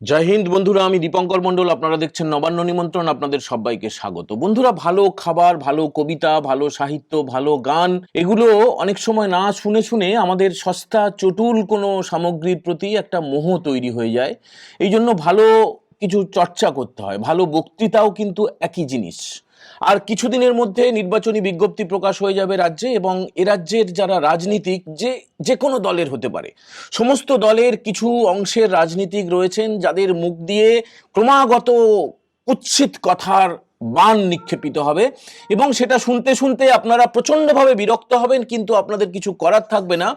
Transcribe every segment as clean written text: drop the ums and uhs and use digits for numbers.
জয় হিন্দ বন্ধুরা, আমি দীপঙ্কর মণ্ডল। আপনারা দেখছেন নবান্ন নিমন্ত্রণ। আপনাদের সবাইকে স্বাগত। বন্ধুরা, ভালো খাবার, ভালো কবিতা, ভালো সাহিত্য, ভালো গান, এগুলো অনেক সময় না শুনে শুনে আমাদের সস্তা চটুল কোনো সামগ্রীর প্রতি একটা মোহ তৈরি হয়ে যায়। এই জন্য ভালো কিছু চর্চা করতে হয়। ভালো বক্তৃতাও কিন্তু একই জিনিস। আর কিছুদিনের মধ্যে নির্বাচনী বিজ্ঞপ্তি প্রকাশ হয়ে যাবে রাজ্যে, এবং এ রাজ্যের যারা রাজনীতিক, যে কোনো দলের হতে পারে, সমস্ত দলের কিছু অংশের রাজনীতিক রয়েছেন যাদের মুখ দিয়ে ক্রমাগত কুৎসিত কথার বাণ নিক্ষেপিত হবে, এবং সেটা শুনতে শুনতে আপনারা প্রচণ্ডভাবে বিরক্ত হবেন, কিন্তু আপনাদের কিছু করার থাকবে না।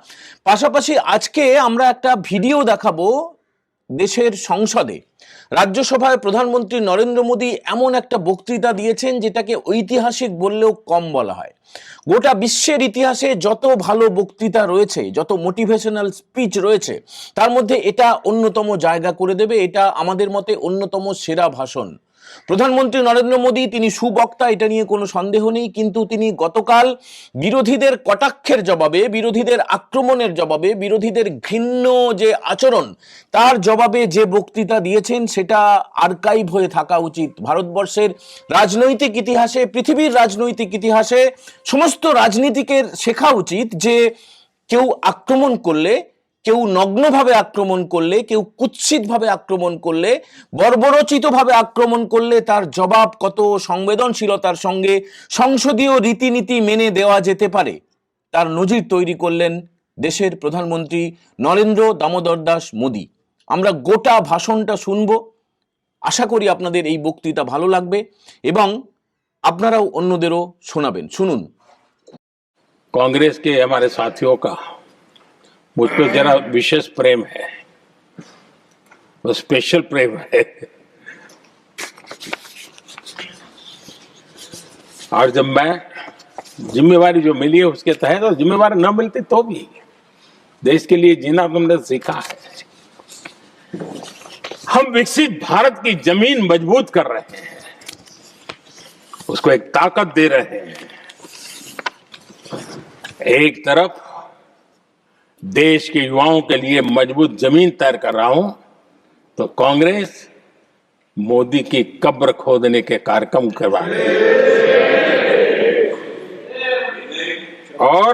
পাশাপাশি আজকে আমরা একটা ভিডিও দেখাবো দেশের সংসদে। রাজ্যসভায় প্রধানমন্ত্রী নরেন্দ্র মোদী এমন একটা বক্তৃতা দিয়েছেন যেটাকে ঐতিহাসিক বললেও কম বলা হয়। গোটা বিশ্বের ইতিহাসে যত ভালো বক্তৃতা রয়েছে, যত মোটিভেশনাল স্পিচ রয়েছে, তার মধ্যে এটা অন্যতম জায়গা করে দেবে। এটা আমাদের মতে অন্যতম সেরা ভাষণ। প্রধানমন্ত্রী নরেন্দ্র মোদী, তিনি সুবক্তা, এটা নিয়ে কোনো সন্দেহ নেই, কিন্তু তিনি গতকাল বিরোধীদের কটাক্ষের জবাবে, বিরোধীদের আক্রমণের জবাবে, বিরোধীদের ঘৃণ্য যে আচরণ, তার জবাবে যে বক্তৃতা দিয়েছেন সেটা আর্কাইভ হয়ে থাকা উচিত। ভারতবর্ষের রাজনৈতিক ইতিহাসে, পৃথিবীর রাজনৈতিক ইতিহাসে সমস্ত রাজনীতিকের শেখা উচিত যে কেউ আক্রমণ করলে, কেউ নগ্নভাবে আক্রমণ করলে, কেউ কুৎসিতভাবে আক্রমণ করলে, বর্বরচিতভাবে আক্রমণ করলে তার জবাব কত সংবেদনশীলতার সঙ্গে সংসদীয় রীতিনীতি মেনে দেওয়া যেতে পারে, তার নজির তৈরি করলেন দেশের প্রধানমন্ত্রী নরেন্দ্র দামোদর দাস মোদী। আমরা গোটা ভাষণটা শুনবো। আশা করি আপনাদের এই বক্তৃতা ভালো লাগবে এবং আপনারাও অন্যদেরও শোনাবেন। শুনুন। कांग्रेस के हमारे साथियों का मुझ पर जरा विशेष प्रेम है, वो स्पेशल प्रेम है। और जब मैं जिम्मेवारी जो मिली है उसके तहत, और जिम्मेवारी न मिलती तो भी देश के लिए जीना तुमने सीखा है। हम विकसित भारत की जमीन मजबूत कर रहे हैं, उसको एक ताकत दे रहे हैं। एक तरफ देश के युवाओं के लिए मजबूत जमीन तैयार कर रहा हूं, तो कांग्रेस मोदी की कब्र खोदने के कार्यक्रम करवा रही है। और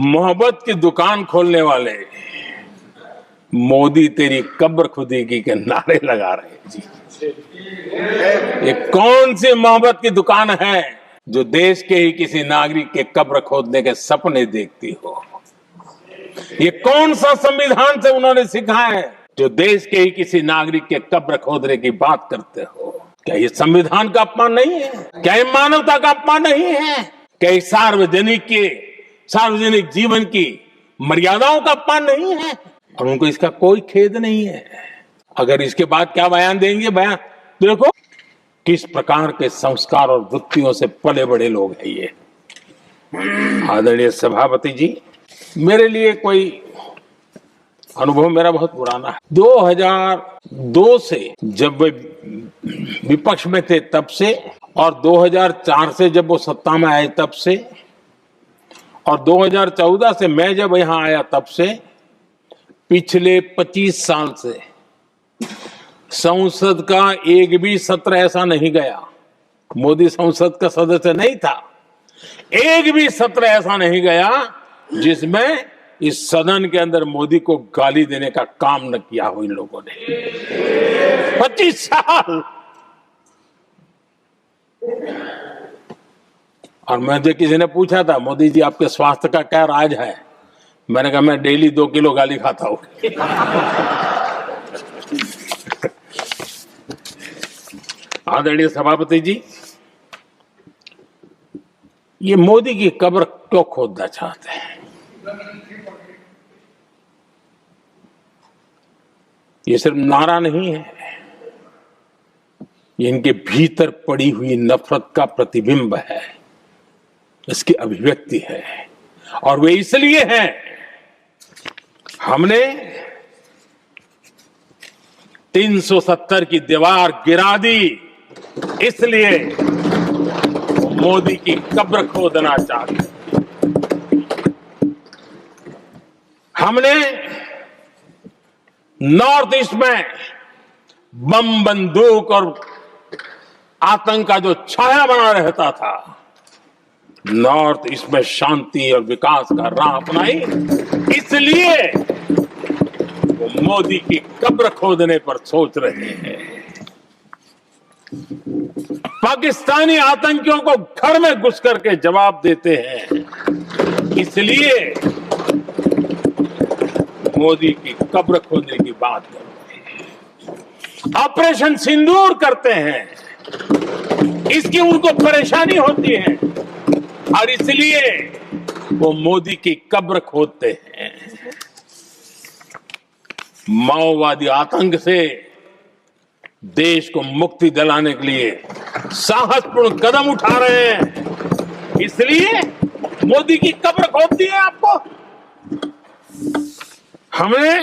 मोहब्बत की दुकान खोलने वाले मोदी तेरी कब्र खुदेगी के नारे लगा रहे हैं जी। ये कौन सी मोहब्बत की दुकान है जो देश के ही किसी नागरिक के कब्र खोदने के सपने देखती हो? ये कौन सा संविधान से उन्होंने सीखा है जो देश के ही किसी नागरिक के कब्र खोदने की बात करते हो? क्या ये संविधान का अपमान नहीं है? क्या ये मानवता का अपमान नहीं है? क्या ये सार्वजनिक जीवन की मर्यादाओं का अपमान नहीं है? और उनको इसका कोई खेद नहीं है। अगर इसके बाद क्या बयान देंगे, बयान देखो किस प्रकार के संस्कार और वृत्तियों से पले बड़े लोग हैं ये। आदरणीय सभापति जी, मेरे लिए कोई अनुभव मेरा बहुत पुराना है। 2002 से जब वे विपक्ष में थे तब से, और 2004 से जब वो सत्ता में आए तब से, और 2014 से मैं जब यहां आया तब से, पिछले 25 साल से संसद का एक भी सत्र ऐसा नहीं गया, मोदी संसद का सदस्य नहीं था, एक भी सत्र ऐसा नहीं गया जिसमें इस सदन के अंदर मोदी को गाली देने का काम न किया हो इन लोगों ने। 25 साल। और मुझे किसी ने पूछा था, मोदी जी आपके स्वास्थ्य का क्या राज है? मैंने कहा मैं डेली 2 किलो गाली खाता हूं। आदरणीय सभापति जी, ये मोदी की कब्र क्यों खोदना चाहते हैं? ये सिर्फ नारा नहीं है, ये इनके भीतर पड़ी हुई नफरत का प्रतिबिंब है, इसकी अभिव्यक्ति है। और वे इसलिए हैं, हमने 370 की दीवार गिरा दी, इसलिए मोदी की कब्र खोदना चाहते। हमने नॉर्थ ईस्ट में बम बंदूक और आतंक का जो छाया बना रहता था, नॉर्थ ईस्ट में शांति और विकास का राह अपनाई। इसलिए वो मोदी की कब्र खोदने पर सोच रहे हैं। पाकिस्तानी आतंकियों को घर में घुस करके जवाब देते हैं, इसलिए मोदी की कब्र खोदने की बात कर रहे हैं। ऑपरेशन सिंदूर करते हैं, इसकी उनको परेशानी होती है और इसलिए वो मोदी की कब्र खोदते हैं। माओवादी आतंक से देश को मुक्ति दिलाने के लिए साहसपूर्ण कदम उठा रहे हैं, इसलिए मोदी की कब्र खोदती है आपको। हमने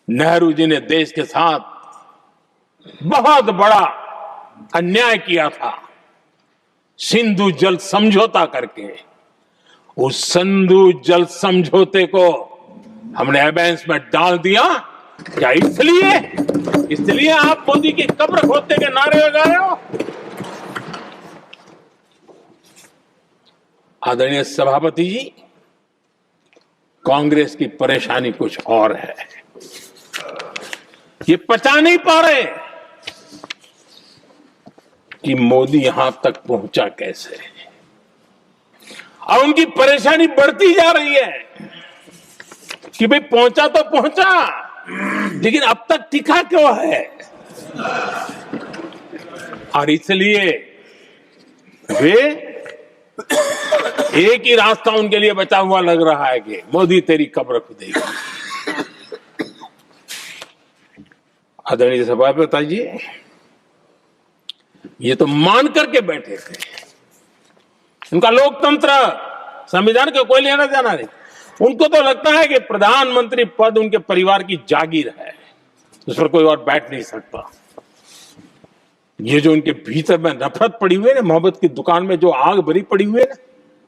नेहरू जी ने देश के साथ बहुत बड़ा अन्याय किया था, सिंधु जल समझौता करके। उस सिंधु जल समझौते को हमने एबेंस में डाल दिया। क्या इसलिए आप मोदी की कब्र खोदने के नारे लगा रहे हो? आदरणीय सभापति जी, कांग्रेस की परेशानी कुछ और है। ये पचा नहीं पा रहे कि मोदी यहां तक पहुंचा कैसे, और उनकी परेशानी बढ़ती जा रही है कि भाई पहुंचा तो पहुंचा, लेकिन अब तक टिका क्यों है? और इसलिए वे एक ही रास्ता उनके लिए बचा हुआ लग रहा है कि मोदी तेरी कब्र खुदेगी। आदरणीय सभापति जी, ये तो मान करके बैठे थे। उनका लोकतंत्र, संविधान के कोई लेना देना नहीं। उनको तो लगता है कि प्रधानमंत्री पद उनके परिवार की जागीर है, उस पर कोई और बैठ नहीं सकता। ये जो उनके भीतर में नफरत पड़ी हुई है ना, मोहब्बत की दुकान में जो आग भरी पड़ी हुई है ना,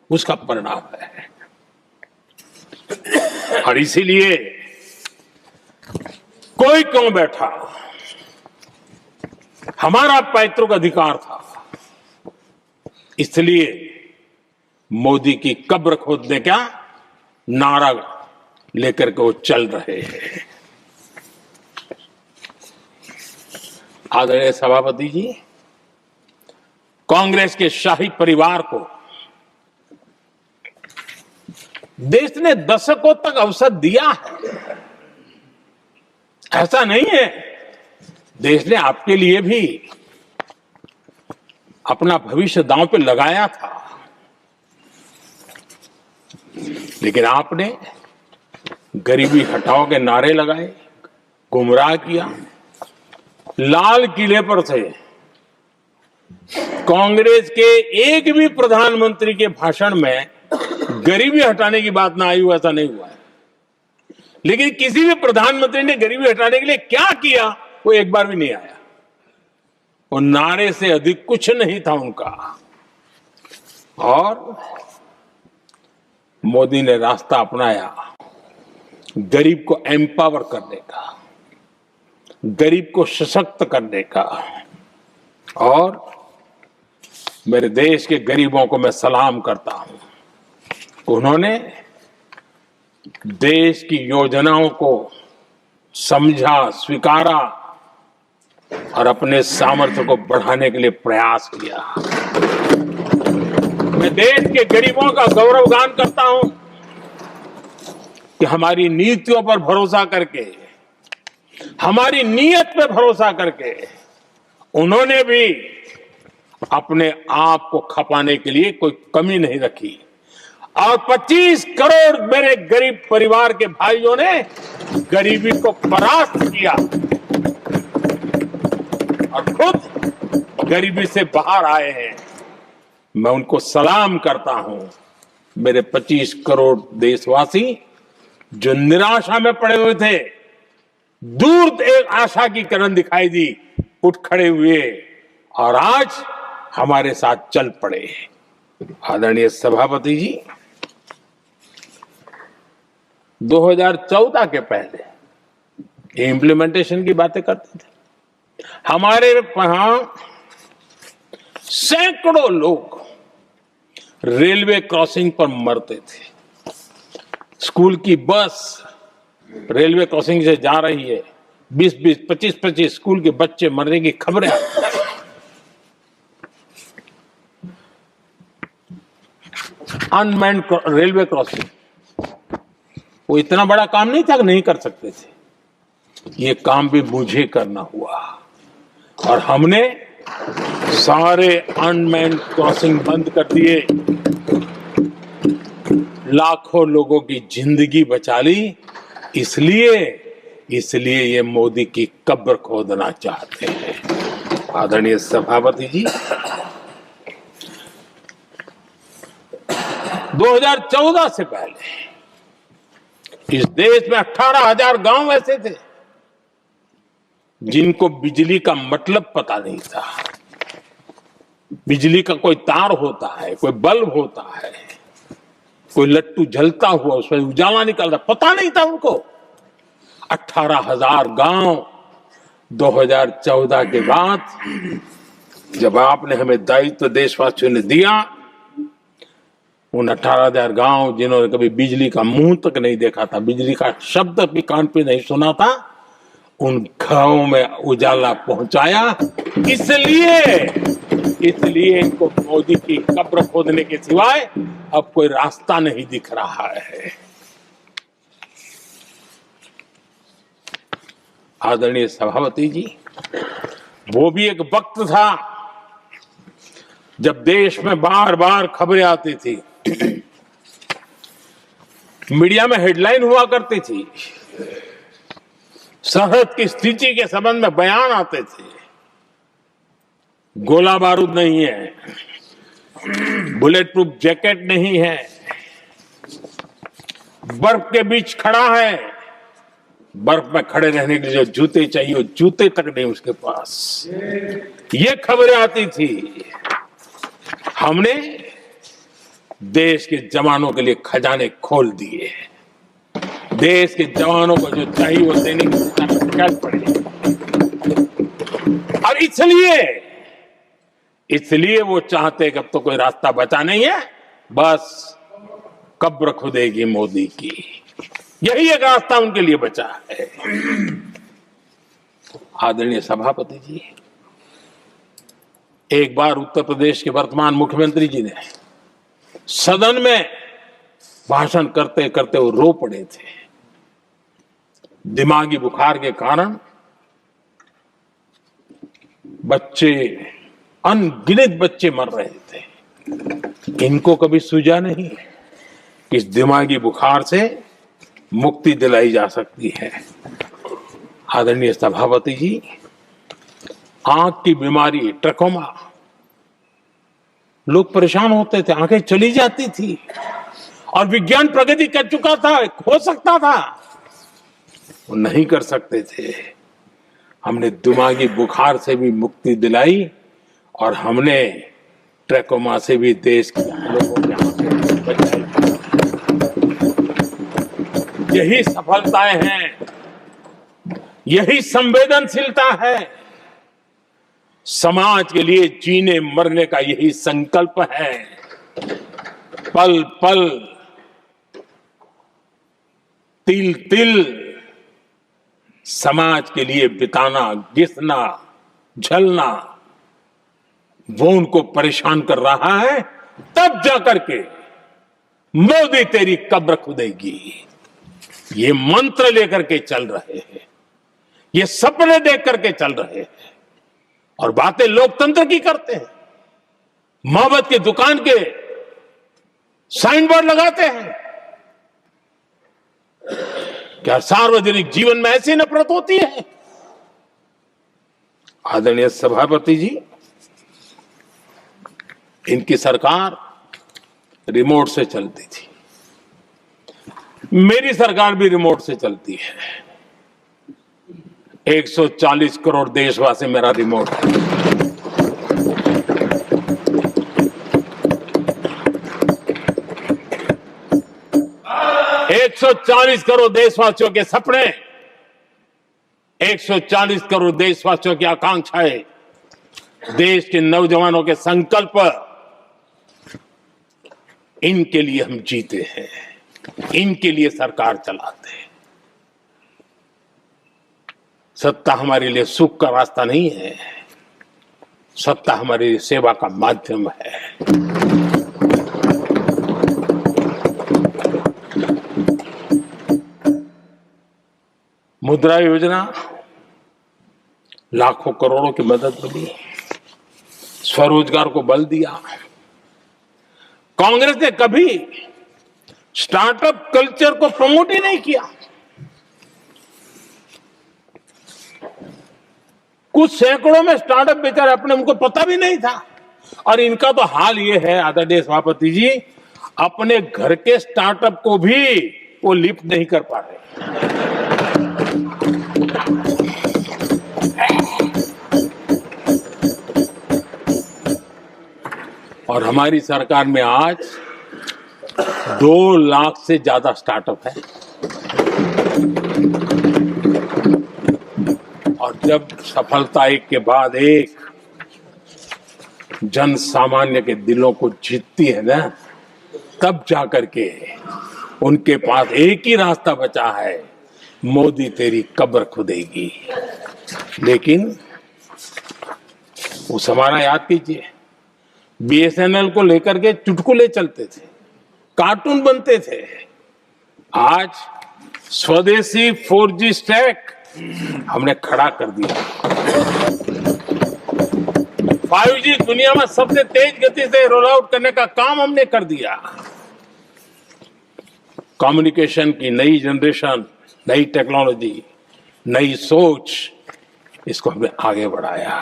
उसका परिणाम है। और इसीलिए कोई क्यों बैठा, हमारा पैतृक अधिकार था, इसलिए मोदी की कब्र खोदने का नारा लेकर के वो चल रहे हैं। आदरणीय सभापति जी, कांग्रेस के शाही परिवार को देश ने दशकों तक अवसर दिया है, ऐसा नहीं है। देश ने आपके लिए भी अपना भविष्य दांव पे लगाया था, लेकिन आपने गरीबी हटाओ के नारे लगाए, गुमराह किया। लाल किले पर से कांग्रेस के एक भी प्रधानमंत्री के भाषण में गरीबी हटाने की बात ना आई हो, ऐसा नहीं हुआ है। लेकिन किसी भी प्रधानमंत्री ने गरीबी हटाने के लिए क्या किया, वो एक बार भी नहीं आया। और नारे से अधिक कुछ नहीं था उनका। और मोदी ने रास्ता अपनाया गरीब को एम्पावर करने का, गरीब को सशक्त करने का। और मेरे देश के गरीबों को मैं सलाम करता हूं, उन्होंने देश की योजनाओं को समझा, स्वीकारा और अपने सामर्थ्य को बढ़ाने के लिए प्रयास किया। मैं देश के गरीबों का गौरवगान करता हूं कि हमारी नीतियों पर भरोसा करके, हमारी नीयत पे भरोसा करके उन्होंने भी अपने आप को खपाने के लिए कोई कमी नहीं रखी। और 25 करोड़ मेरे गरीब परिवार के भाइयों ने गरीबी को परास्त किया और खुद गरीबी से बाहर आए हैं। मैं उनको सलाम करता हूं। मेरे 25 करोड़ देशवासी जो निराशा में पड़े हुए थे, दूर एक आशा की किरण दिखाई दी, उठ खड़े हुए और आज हमारे साथ चल पड़े। आदरणीय सभापति जी, 2014 के पहले इम्प्लीमेंटेशन की बातें करते थे। हमारे यहां सैकड़ों लोग रेलवे क्रॉसिंग पर मरते थे। स्कूल की बस रेलवे क्रॉसिंग से जा रही है, 20-20, 25-25 स्कूल के बच्चे मरने की खबरें आती हैं। अनमैन्ड रेलवे क्रॉसिंग, वो इतना बड़ा काम नहीं था कि नहीं कर सकते थे। ये काम भी मुझे करना हुआ और हमने सारे अनमैन्ड क्रॉसिंग बंद कर दिए, लाखों लोगों की जिंदगी बचा ली। इसलिए ये मोदी की कब्र खोदना चाहते हैं। आदरणीय सभापति जी, 2014 से पहले इस देश में 18,000 गांव ऐसे थे जिनको बिजली का मतलब पता नहीं था। बिजली का कोई तार होता है, कोई बल्ब होता है, कोई लट्टू जलता हुआ उसमें उजाला निकलता, पता नहीं था उनको। 18,000 गांव 2014 के बाद जब आपने हमें दायित्व देशवासियों ने दिया, उन 18,000 गांव जिन्होंने कभी बिजली का मुंह तक नहीं देखा था, बिजली का शब्द भी कान पे नहीं सुना था, उन गांवों में उजाला पहुंचाया। इसलिए इनको मोदी की कब्र खोदने के सिवाय अब कोई रास्ता नहीं दिख रहा है। आदरणीय सभापति जी, वो भी एक वक्त था जब देश में बार बार खबरें आती थी, मीडिया में हेडलाइन हुआ करती थी, सरहद की स्थिति के संबंध में बयान आते थे। गोला बारूद नहीं है, बुलेट प्रूफ जैकेट नहीं है, बर्फ के बीच खड़ा है, बर्फ में खड़े रहने के लिए जो जूते चाहिए जूते तक नहीं उसके पास, ये खबरें आती थी। हमने देश के जवानों के लिए खजाने खोल दिए, देश के जवानों को जो चाहिए वो देने की शिकायत पड़ी। और इसलिए वो चाहते कि अब तो कोई रास्ता बचा नहीं है, बस कब्र खुदेगी मोदी की, यही एक रास्ता उनके लिए बचा है। आदरणीय सभापति जी, एक बार उत्तर प्रदेश के वर्तमान मुख्यमंत्री जी ने सदन में भाषण करते करते वो रो पड़े थे। दिमागी बुखार के कारण बच्चे, अनगिनत बच्चे मर रहे थे। इनको कभी सूझा नहीं कि इस दिमागी बुखार से मुक्ति दिलाई जा सकती है। आदरणीय सभापति जी, आंख की बीमारी ट्रकोमा, लोग परेशान होते थे, आंखें चली जाती थी और विज्ञान प्रगति कर चुका था, हो सकता था, वो नहीं कर सकते थे। हमने दिमागी बुखार से भी मुक्ति दिलाई और हमने ट्रकोमा से भी देश के लोगों के आंखें बचाई। यही सफलताएं हैं, यही संवेदनशीलता है, समाज के लिए जीने मरने का यही संकल्प है। पल पल, तिल तिल समाज के लिए बिताना, घिसना, झलना, वो उनको परेशान कर रहा है। तब जाकर के मोदी तेरी कब्र खुदेगी, ये मंत्र लेकर के चल रहे हैं, ये सपने देख करके चल रहे हैं और बातें लोकतंत्र की करते हैं। मोहब्बत की दुकान के साइन बोर्ड लगाते हैं। क्या सार्वजनिक जीवन में ऐसी नफरत होती है? आदरणीय सभापति जी, इनकी सरकार रिमोट से चलती थी, मेरी सरकार भी रिमोट से चलती है। 140 करोड़ देशवासी मेरा रिमोट है। 140 करोड़ देशवासियों के सपने, 140 करोड़ देशवासियों की आकांक्षाएं, देश के नौजवानों के संकल्प, इनके लिए हम जीते हैं, इनके लिए सरकार चलाते हैं। सत्ता हमारे लिए सुख का रास्ता नहीं है, सत्ता हमारे लिए सेवा का माध्यम है। मुद्रा योजना, लाखों करोड़ों की मदद मिली, स्वरोजगार को बल दिया। कांग्रेस ने कभी स्टार्टअप कल्चर को प्रमोट ही नहीं किया। कुछ सैकड़ों में स्टार्टअप बेचारे अपने उनको पता भी नहीं था। और इनका तो हाल ये है आदरणीय सभापति जी, अपने घर के स्टार्टअप को भी वो लिफ्ट नहीं कर पा रहे। और हमारी सरकार में आज 2 लाख से ज्यादा स्टार्टअप है। और जब सफलता एक के बाद एक जन सामान्य के दिलों को जीतती है ना, तब जाकर के उनके पास एक ही रास्ता बचा है, मोदी तेरी कब्र खुदेगी। लेकिन उस हमारा याद कीजिए, बीएसएनएल को लेकर के चुटकुले चलते थे, कार्टून बनते थे। आज स्वदेशी 4G स्टैक हमने खड़ा कर दिया। 5G दुनिया में सबसे तेज गति से रोल आउट करने का काम हमने कर दिया। कम्युनिकेशन की नई जनरेशन, नई टेक्नोलॉजी, नई सोच, इसको हमने आगे बढ़ाया।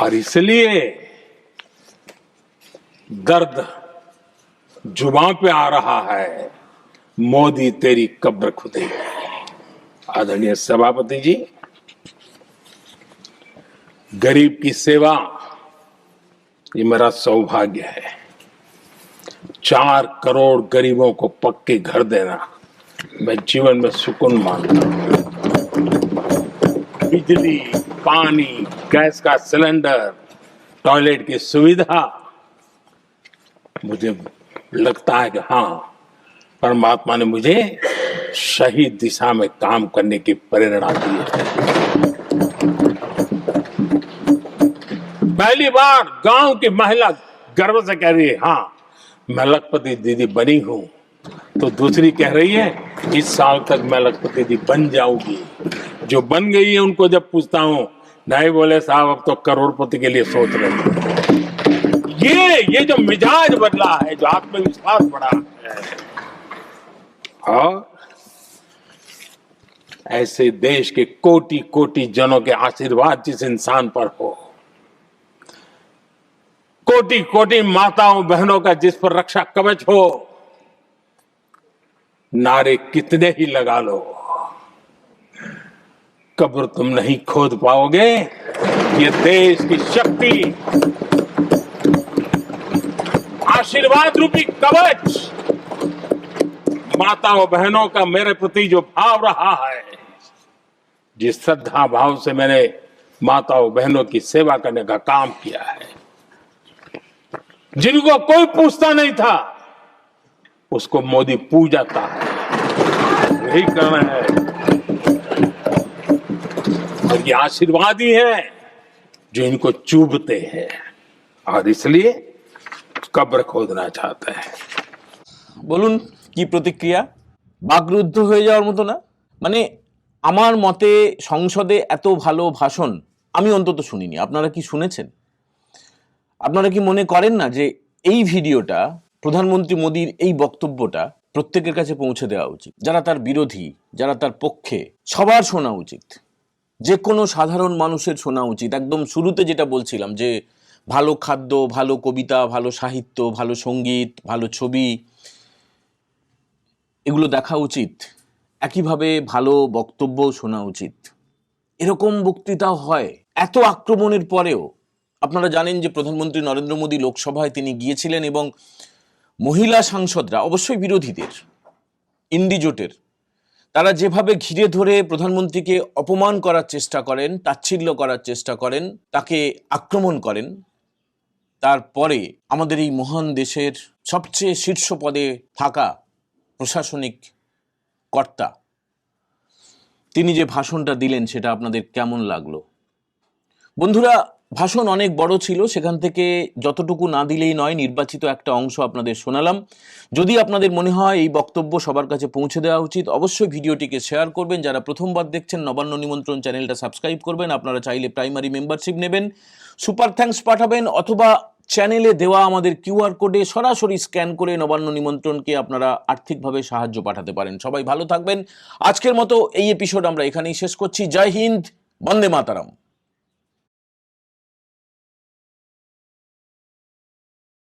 और इसलिए दर्द जुबान पे आ रहा है, मोदी तेरी कब्र खुदेगी। आदरणीय सभापति जी, गरीब की सेवा ये मेरा सौभाग्य है। 4 करोड़ गरीबों को पक्के घर देना मैं जीवन में सुकून मानता हूं। बिजली, पानी, गैस का सिलेंडर, टॉयलेट की सुविधा, मुझे लगता है कि हाँ, परमात्मा ने मुझे सही दिशा में काम करने की प्रेरणा दी है। पहली बार गांव की महिला गर्व से कह रही है, हाँ मैं लखपति दीदी बनी हूं। तो दूसरी कह रही है, इस साल तक मैं लखपति दीदी बन जाऊंगी। जो बन गई है उनको जब पूछता हूं, नहीं बोले साहब अब तो करोड़पति के लिए सोच रहे हैं। ये जो मिजाज बदला है, जो आत्मविश्वास बढ़ा है, और ऐसे देश के कोटि कोटि जनों के आशीर्वाद जिस इंसान पर हो, कोटि कोटि माताओं बहनों का जिस पर रक्षा कवच हो, नारे कितने ही लगा लो, कब्र तुम नहीं खोद पाओगे। ये देश की शक्ति, आशीर्वाद रूपी कवच, माताओं बहनों का मेरे प्रति जो भाव रहा है, जिस श्रद्धा भाव से मैंने माताओं बहनों की सेवा करने का काम किया है, जिनको कोई पूछता नहीं था उसको मोदी पूजाता है, यही करना है। और ये आशीर्वाद ही है जो इनको चूभते हैं, और इसलिए कब्र खोदना चाहते हैं। বলুন কি প্রতিক্রিয়া? বাকরুদ্ধ হয়ে যাওয়ার মতো না? মানে আমার মতে সংসদে এত ভালো ভাষণ আমি অন্তত শুনিনি। আপনারা কি শুনেছেন? আপনারা কি মনে করেন না যে এই ভিডিওটা, প্রধানমন্ত্রী মোদীর এই বক্তব্যটা প্রত্যেকের কাছে পৌঁছে দেওয়া উচিত? যারা তার বিরোধী, যারা তার পক্ষে, সবার শোনা উচিত। যে কোনো সাধারণ মানুষের শোনা উচিত। একদম শুরুতে যেটা বলছিলাম যে ভালো খাদ্য, ভালো কবিতা, ভালো সাহিত্য, ভালো সঙ্গীত, ভালো ছবি, এগুলো দেখা উচিত। একইভাবে ভালো বক্তব্য শোনা উচিত। এরকম বক্তৃতাও হয়। এত আক্রমণের পরেও আপনারা জানেন যে প্রধানমন্ত্রী নরেন্দ্র মোদী লোকসভায় তিনি গিয়েছিলেন এবং মহিলা সাংসদরা, অবশ্যই বিরোধীদের, ইন্ডি জোটের, তারা যেভাবে ঘিরে ধরে প্রধানমন্ত্রীকে অপমান করার চেষ্টা করেন, তাচ্ছিল্য করার চেষ্টা করেন, তাকে আক্রমণ করেন, তারপরে আমাদের এই মহান দেশের সবচেয়ে শীর্ষ পদে থাকা প্রশাসনিক কর্তা তিনি যে ভাষণটা দিলেন সেটা আপনাদের কেমন লাগলো? বন্ধুরা, ভাষণ অনেক বড় ছিল, সেখান থেকে যতটুকু না দিলেই নয়, নির্বাচিত একটা অংশ আপনাদের শোনালাম। যদি আপনাদের মনে হয় এই বক্তব্য সবার কাছে পৌঁছে দেওয়া উচিত, অবশ্যই ভিডিওটিকে শেয়ার করবেন। যারা প্রথমবার দেখছেন, নবান্ন নিমন্ত্রণ চ্যানেলটা সাবস্ক্রাইব করবেন। আপনারা চাইলে প্রাইমারি মেম্বারশিপ নেবেন, সুপার থ্যাঙ্কস পাঠাবেন, অথবা চ্যানেলে দেওয়া আমাদের কিউআর কোডে সরাসরি স্ক্যান করে নবান্ন নিমন্ত্রণকে আপনারা আর্থিকভাবে সাহায্য পাঠাতে পারেন। সবাই ভালো থাকবেন। আজকের মতো এই এপিসোড আমরা এখানেই শেষ করছি। জয় হিন্দ, বন্দে মাতারাম।